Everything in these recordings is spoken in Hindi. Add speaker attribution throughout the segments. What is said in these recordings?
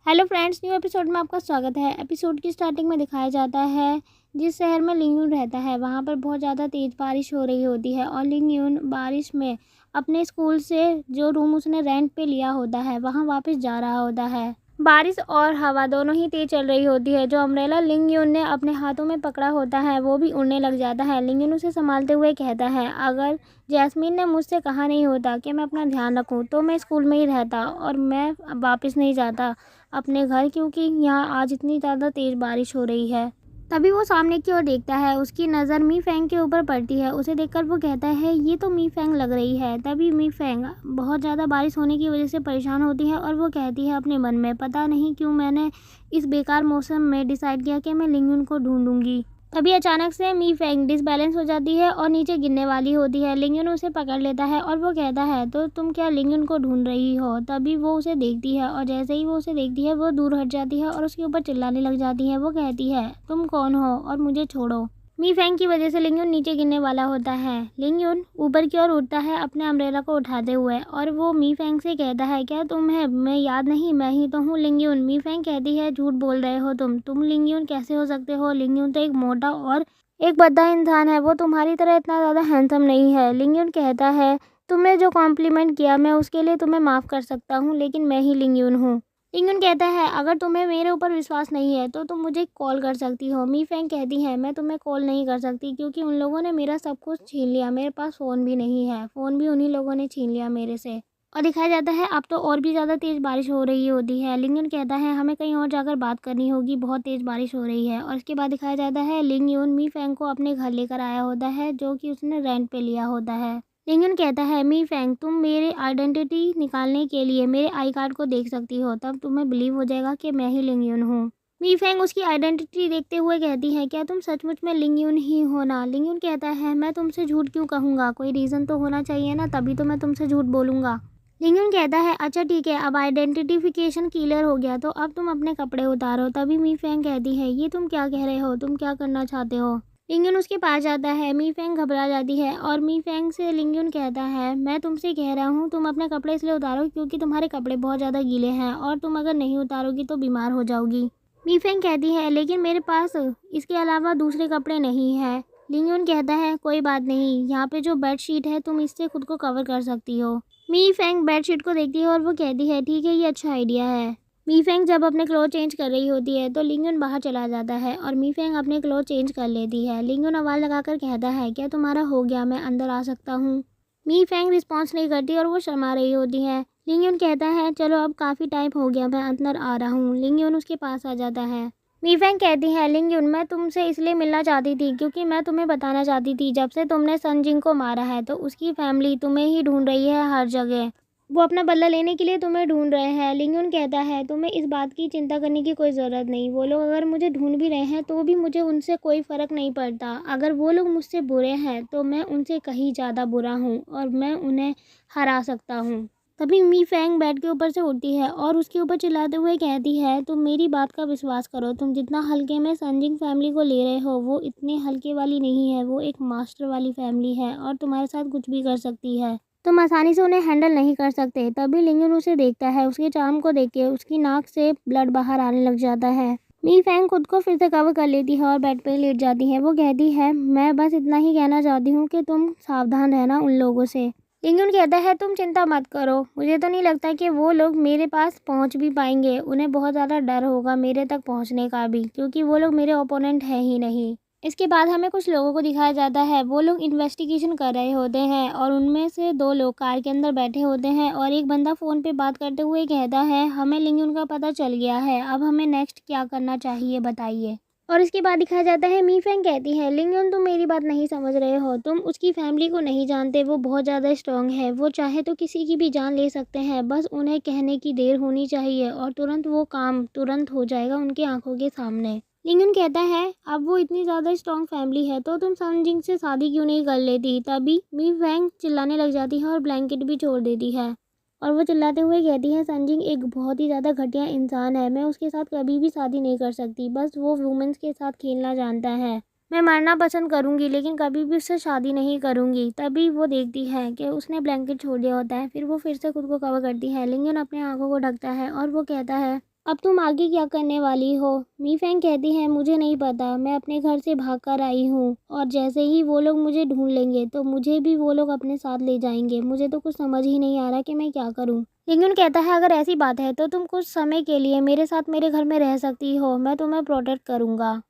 Speaker 1: हेलो फ्रेंड्स, न्यू एपिसोड में आपका स्वागत है। एपिसोड की स्टार्टिंग में दिखाया जाता है जिस शहर में लिंग यून रहता है वहाँ पर बहुत ज़्यादा तेज़ बारिश हो रही होती है और लिंग यून बारिश में अपने स्कूल से जो रूम उसने रेंट पे लिया होता है वहाँ वापस जा रहा होता है। बारिश और हवा दोनों ही तेज चल रही होती है। जो अम्ब्रेला लिंग यून ने अपने हाथों में पकड़ा होता है वो भी उड़ने लग जाता है। लिंग यून उसे संभालते हुए कहता है, अगर जैस्मीन ने मुझसे कहा नहीं होता कि मैं अपना ध्यान रखूं तो मैं स्कूल में ही रहता और मैं वापस नहीं जाता अपने घर, क्योंकि यहाँ आज इतनी ज़्यादा तेज़ बारिश हो रही है। तभी वो सामने की ओर देखता है, उसकी नज़र मी फेंग के ऊपर पड़ती है। उसे देखकर वो कहता है, ये तो मी फेंग लग रही है। तभी मी फेंग बहुत ज़्यादा बारिश होने की वजह से परेशान होती है और वो कहती है अपने मन में, पता नहीं क्यों मैंने इस बेकार मौसम में डिसाइड किया कि मैं लिंग यून को ढूंढूंगी। तभी अचानक से मी फेंग डिसबैलेंस हो जाती है और नीचे गिरने वाली होती है। लिंग यून उसे पकड़ लेता है और वो कहता है, तो तुम क्या लिंग यून को ढूंढ रही हो? तभी वो उसे देखती है और जैसे ही वो उसे देखती है वो दूर हट जाती है और उसके ऊपर चिल्लाने लग जाती है। वो कहती है, तुम कौन हो और मुझे छोड़ो। मी फेंग की वजह से लिंग यून नीचे गिरने वाला होता है। लिंग यून ऊपर की ओर उठता है अपने अम्ब्रेला को उठाते हुए और वो मी फेंग से कहता है, क्या तुम है? मैं याद नहीं, मैं ही तो हूँ लिंग यून। मी फेंग कहती है, झूठ बोल रहे हो तुम लिंग यून कैसे हो सकते हो? लिंग यून तो एक मोटा और एक भद्दा इंसान है, वो तुम्हारी तरह इतना ज़्यादा हैंडसम नहीं है। लिंग यून कहता है, तुमने जो कॉम्प्लीमेंट किया मैं उसके लिए तुम्हें माफ़ कर सकता हूँ, लेकिन मैं ही लिंग यून हूँ। लिंग यून कहता है, अगर तुम्हें मेरे ऊपर विश्वास नहीं है तो तुम मुझे कॉल कर सकती हो। मी फेंग कहती है, मैं तुम्हें कॉल नहीं कर सकती क्योंकि उन लोगों ने मेरा सब कुछ छीन लिया, मेरे पास फ़ोन भी नहीं है, फ़ोन भी उन्हीं लोगों ने छीन लिया मेरे से। और दिखाया जाता है अब तो और भी ज़्यादा तेज़ बारिश हो रही होती है। लिंग यून कहता है, हमें कहीं और जाकर बात करनी होगी, बहुत तेज़ बारिश हो रही है। और इसके बाद दिखाया जाता है लिंग यून मी फेंग को अपने घर लेकर आया होता है जो कि उसने रेंट पे लिया होता है। लिंग यून कहता है, मी फेंग तुम मेरे आइडेंटिटी निकालने के लिए मेरे आई कार्ड को देख सकती हो, तब तुम्हें बिलीव हो जाएगा कि मैं ही लिंग यून हूँ। मी फेंग उसकी आइडेंटिटी देखते हुए कहती है, क्या तुम सचमुच में लिंग यून ही हो ना? लिंग यून कहता है, मैं तुमसे झूठ क्यों कहूँगा, कोई रीज़न तो होना चाहिए ना, तभी तो मैं तुमसे झूठ बोलूँगा। लिंग यून कहता है, अच्छा ठीक है, अब आइडेंटिफिकेशन क्लियर हो गया तो अब तुम अपने कपड़े उतारो। तभी मी फेंग कहती है, ये तुम क्या कह रहे हो, तुम क्या करना चाहते हो? लिंग यून उसके पास जाता है। मी फेंग घबरा जाती है और मी फेंग से लिंग यून कहता है, मैं तुमसे कह रहा हूँ तुम अपने कपड़े इसलिए उतारो क्योंकि तुम्हारे कपड़े बहुत ज़्यादा गीले हैं और तुम अगर नहीं उतारोगी तो बीमार हो जाओगी। मी फेंग कहती है, लेकिन मेरे पास इसके अलावा दूसरे कपड़े नहीं हैं। लिंग यून कहता है, कोई बात नहीं, यहाँ पे जो बेड शीट है तुम इससे खुद को कवर कर सकती हो। मी फेंग बेडशीट को देखती है और वो कहती है, ठीक है, ये अच्छा आइडिया है। मी फेंग जब अपने क्लोथ चेंज कर रही होती है तो लिंग यून बाहर चला जाता है और मी फेंग अपने क्लोथ चेंज कर लेती है। लिंग यून आवाज़ लगाकर कहता है, क्या तुम्हारा हो गया, मैं अंदर आ सकता हूँ? मी फेंग रिस्पॉन्स नहीं करती और वो शर्मा रही होती है। लिंग यून कहता है, चलो अब काफ़ी टाइम हो गया, मैं अंदर आ रहा हूँ। लिंग यून उसके पास आ जाता है। मी फेंग कहती है, लिंग यून मैं तुमसे इसलिए मिलना चाहती थी क्योंकि मैं तुम्हें बताना चाहती थी, जब से तुमने सन जिंग को मारा है तो उसकी फैमिली तुम्हें ही ढूंढ रही है हर जगह। वो अपना बदला लेने के लिए तुम्हें ढूंढ रहे हैं। लिंग यून कहता है, तुम्हें इस बात की चिंता करने की कोई ज़रूरत नहीं, वो लोग अगर मुझे ढूंढ भी रहे हैं तो भी मुझे उनसे कोई फ़र्क नहीं पड़ता। अगर वो लोग मुझसे बुरे हैं तो मैं उनसे कहीं ज़्यादा बुरा हूँ और मैं उन्हें हरा सकता हूँ। तभी मी फेंग बेड के ऊपर से उठती है और उसके ऊपर चिल्लाते हुए कहती है, तुम मेरी बात का विश्वास करो, तुम जितना हल्के में संजिंग फैमिली को ले रहे हो वो इतने हल्के वाली नहीं है, वो एक मास्टर वाली फैमिली है और तुम्हारे साथ कुछ भी कर सकती है, तुम आसानी से उन्हें हैंडल नहीं कर सकते। तभी लिंग यून उसे देखता है, उसके चार्म को देख के उसकी नाक से ब्लड बाहर आने लग जाता है। मी फेंग खुद को फिर से कवर कर लेती है और बेड पे लेट जाती है। वो कहती है, मैं बस इतना ही कहना चाहती हूँ कि तुम सावधान रहना उन लोगों से। लिंग यून कहता है, तुम चिंता मत करो, मुझे तो नहीं लगता कि वो लोग मेरे पास पहुँच भी पाएंगे, उन्हें बहुत ज़्यादा डर होगा मेरे तक पहुँचने का भी, क्योंकि वो लोग मेरे ओपोनेंट है ही नहीं। इसके बाद हमें कुछ लोगों को दिखाया जाता है, वो लोग इन्वेस्टिगेशन कर रहे होते हैं और उनमें से दो लोग कार के अंदर बैठे होते हैं और एक बंदा फ़ोन पे बात करते हुए कहता है, हमें लिंग यून का पता चल गया है, अब हमें नेक्स्ट क्या करना चाहिए बताइए। और इसके बाद दिखाया जाता है, मी फेंग कहती है, लिंग यून तुम मेरी बात नहीं समझ रहे हो, तुम उसकी फैमिली को नहीं जानते, वो बहुत ज़्यादा स्ट्रांग है, वो चाहे तो किसी की भी जान ले सकते हैं, बस उन्हें कहने की देर होनी चाहिए और तुरंत वो काम तुरंत हो जाएगा उनकी आंखों के सामने। लिंग यून कहता है, अब वो इतनी ज़्यादा स्ट्रांग फैमिली है तो तुम सन जिंग से शादी क्यों नहीं कर लेती? तभी मी फेंग चिल्लाने लग जाती है और ब्लैंकेट भी छोड़ देती है और वो चिल्लाते हुए कहती है, सन जिंग एक बहुत ही ज़्यादा घटिया इंसान है, मैं उसके साथ कभी भी शादी नहीं कर सकती, बस वो वुमेन्स के साथ खेलना जानता है, मैं मरना पसंद करूंगी लेकिन कभी भी उससे शादी नहीं करूंगी। तभी वो देखती है कि उसने ब्लैंकेट छोड़ दिया होता है, फिर वो फिर से खुद को कवर करती है। लिंग यून अपने आंखों को ढकता है और वो कहता है, अब तुम आगे क्या करने वाली हो? मी फेंग कहती है मुझे नहीं पता, मैं अपने घर से भाग कर आई हूँ और जैसे ही वो लोग मुझे ढूंढ लेंगे तो मुझे भी वो लोग अपने साथ ले जाएंगे। मुझे तो कुछ समझ ही नहीं आ रहा कि मैं क्या करूँ। लिंगुन कहता है अगर ऐसी बात है तो तुम कुछ समय के लिए मेरे साथ मेरे घर में रह सकती हो, मैं तुम्हें प्रोटेक्ट करूँगा।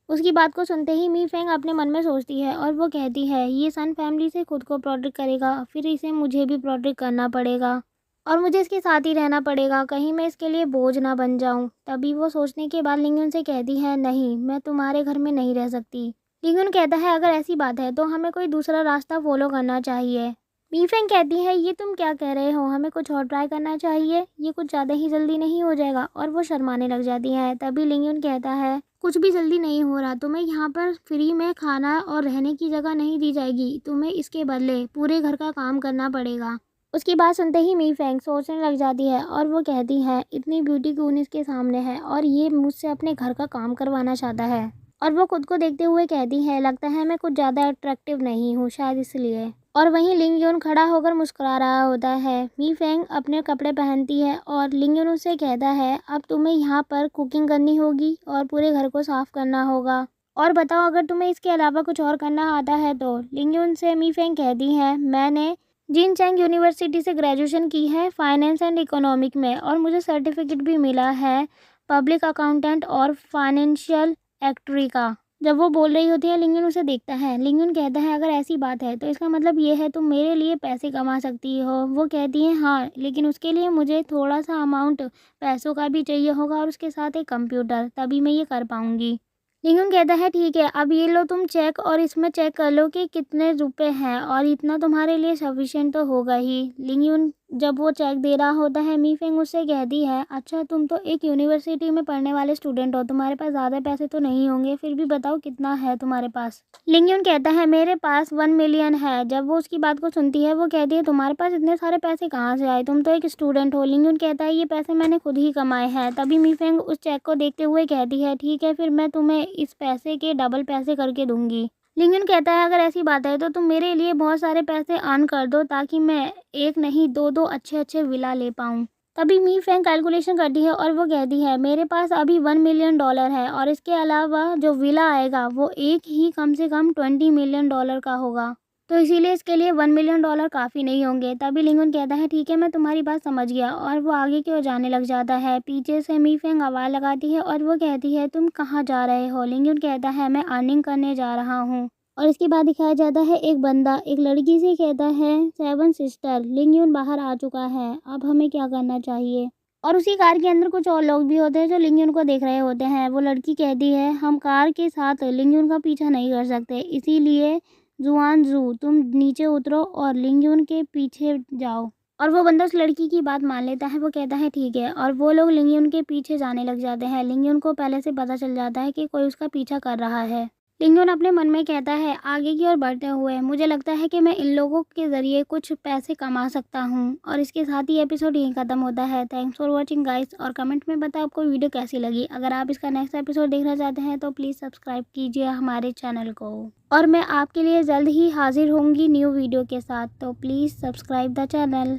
Speaker 1: उसकी बात को सुनते ही मी फेंग अपने मन में सोचती है और वो कहती है ये सन फैमिली से खुद को प्रोटेक्ट करेगा, फिर इसे मुझे भी प्रोटेक्ट करना पड़ेगा और मुझे इसके साथ ही रहना पड़ेगा, कहीं मैं इसके लिए बोझ ना बन जाऊं। तभी वो सोचने के बाद लिंगुन से कहती है नहीं, मैं तुम्हारे घर में नहीं रह सकती। लिंगुन कहता है अगर ऐसी बात है तो हमें कोई दूसरा रास्ता फॉलो करना चाहिए। मी फेंग कहती है ये तुम क्या कह रहे हो, हमें कुछ और ट्राई करना चाहिए, ये कुछ ज़्यादा ही जल्दी नहीं हो जाएगा। और वो शर्माने लग जाती है। तभी लिंगुन कहता है कुछ भी जल्दी नहीं हो रहा, तुम्हें यहाँ पर फ्री में खाना और रहने की जगह नहीं दी जाएगी, तुम्हें इसके बदले पूरे घर का काम करना पड़ेगा। उसकी बात सुनते ही मी फेंग सोचने लग जाती है और वो कहती है इतनी ब्यूटी क्वीन इसके सामने है और ये मुझसे अपने घर का काम करवाना चाहता है। और वो खुद को देखते हुए कहती है लगता है मैं कुछ ज़्यादा अट्रैक्टिव नहीं हूँ शायद इसलिए। और वहीं लिंग यून खड़ा होकर मुस्कुरा रहा होता है। मी फेंग अपने कपड़े पहनती है और लिंग यून उससे कहता है अब तुम्हें यहाँ पर कुकिंग करनी होगी और पूरे घर को साफ करना होगा, और बताओ अगर तुम्हें इसके अलावा कुछ और करना आता है तो। लिंग यून से मी फेंग कहती है मैंने जिनचैंग यूनिवर्सिटी से ग्रेजुएशन की है फाइनेंस एंड इकोनॉमिक में, और मुझे सर्टिफिकेट भी मिला है पब्लिक अकाउंटेंट और फाइनेंशियल एक्टरी का। जब वो बोल रही होती है लिंगन उसे देखता है। लिंगन कहता है अगर ऐसी बात है तो इसका मतलब ये है तुम मेरे लिए पैसे कमा सकती हो। वो कहती है हाँ, लेकिन उसके लिए मुझे थोड़ा सा अमाउंट पैसों का भी चाहिए होगा और उसके साथ एक कंप्यूटर, तभी मैं ये कर पाऊँगी। लिंगन कहता है ठीक है, अब ये लो तुम चेक और इसमें चेक कर लो कि कितने रुपए हैं, और इतना तुम्हारे लिए सफिशिएंट तो होगा ही। लिंगन जब वो चेक दे रहा होता है मी फेंग उससे कहती है अच्छा तुम तो एक यूनिवर्सिटी में पढ़ने वाले स्टूडेंट हो, तुम्हारे पास ज़्यादा पैसे तो नहीं होंगे, फिर भी बताओ कितना है तुम्हारे पास। लिंगन कहता है मेरे पास 1 मिलियन है। जब वो उसकी बात को सुनती है वो कहती है तुम्हारे पास इतने सारे पैसे कहाँ से आए, तुम तो एक स्टूडेंट हो। लिंगन कहता है ये पैसे मैंने खुद ही कमाए हैं। तभी मी फेंग उस चेक को देखते हुए कहती है ठीक है, फिर मैं तुम्हें इस पैसे के डबल पैसे करके दूंगी। लिंगन कहता है अगर ऐसी बात है तो तुम मेरे लिए बहुत सारे पैसे अर्न कर दो ताकि मैं एक नहीं दो दो अच्छे अच्छे विला ले पाऊँ। तभी मी फेंग कैलकुलेशन करती है और वो कहती है मेरे पास अभी $1 मिलियन है और इसके अलावा जो विला आएगा वो एक ही कम से कम $20 मिलियन का होगा, तो इसीलिए इसके लिए $1 मिलियन काफ़ी नहीं होंगे। तभी लिंगन कहता है ठीक है, मैं तुम्हारी बात समझ गया, और वो आगे की ओर जाने लग जाता है। पीछे से मी फेंग आवाज़ लगाती है और वो कहती है तुम कहाँ जा रहे हो। लिंगन कहता है मैं अर्निंग करने जा रहा हूँ। और इसके बाद दिखाया जाता है एक बंदा एक लड़की से कहता है 7 सिस्टर, लिंगयून बाहर आ चुका है, अब हमें क्या करना चाहिए। और उसी कार के अंदर कुछ और लोग भी होते हैं जो लिंगयून को देख रहे होते हैं। वो लड़की कहती है हम कार के साथ लिंगयून का पीछा नहीं कर सकते, इसीलिए जुआन जू तुम नीचे उतरो और लिंगयून के पीछे जाओ। और वो बंदा उस लड़की की बात मान लेता है। वो कहता है ठीक है, और वो लोग लिंगयून के पीछे जाने लग जाते हैं। लिंगयून को पहले से पता चल जाता है कि कोई उसका पीछा कर रहा है। लिंगन अपने मन में कहता है आगे की ओर बढ़ते हुए मुझे लगता है कि मैं इन लोगों के ज़रिए कुछ पैसे कमा सकता हूँ। और इसके साथ ही एपिसोड यहीं ख़त्म होता है। थैंक्स फॉर वॉचिंग गाइस, और कमेंट में बताओ आपको वीडियो कैसी लगी। अगर आप इसका नेक्स्ट एपिसोड देखना चाहते हैं तो प्लीज़ सब्सक्राइब कीजिए हमारे चैनल को, और मैं आपके लिए जल्द ही हाजिर होंगी न्यू वीडियो के साथ, तो प्लीज़ सब्सक्राइब द चैनल।